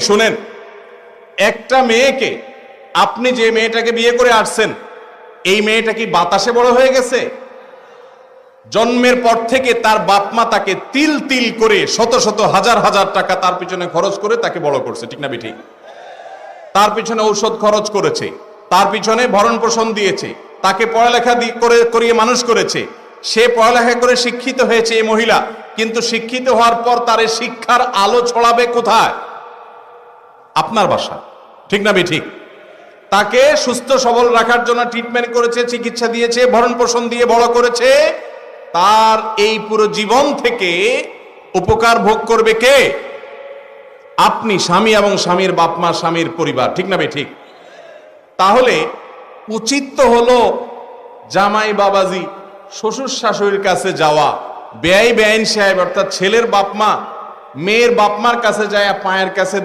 শুনেন, একটা মেয়েকে, আপনি যে মেয়েটাকে বিয়ে করে আসছেন, এই মেয়েটা কি বাতাসে বড় হয়ে গেছে? জন্মের পর থেকে তার বাপ মা তাকে তিল তিল করে শত শত হাজার হাজার টাকা তার পিছনে খরচ করে তাকে বড় করছে, ঠিক না ঠিক? তার পিছনে ঔষধ খরচ করেছে, তার পিছনে ভরণ পোষণ দিয়েছে, তাকে পড়ালেখা করিয়ে মানুষ করেছে। সে পড়ালেখা করে শিক্ষিত হয়েছে এই মহিলা, কিন্তু শিক্ষিত হওয়ার পর তার শিক্ষার আলো ছড়াবে কোথায়? আপনার বাসা, ঠিক না ঠিক? তাকে সুস্থ সবল রাখার জন্য ট্রিটমেন্ট করেছে, চিকিৎসা দিয়েছে, ভরণ পোষণ দিয়ে বড় করেছে। তার এই পুরো জীবন থেকে উপকার ভোগ করবে কে? আপনি, স্বামী এবং স্বামীর বাপ মা, স্বামীর পরিবার, ঠিক না ঠিক? তাহলে উচিত তো হলো জামাই বাবাজি শ্বশুর শাশুড়ির কাছে যাওয়া, বেআই বেআইন সাহেব অর্থাৎ ছেলের বাপ মা মেয়ের বাপ মার কাছে যায় পায়ের কাছে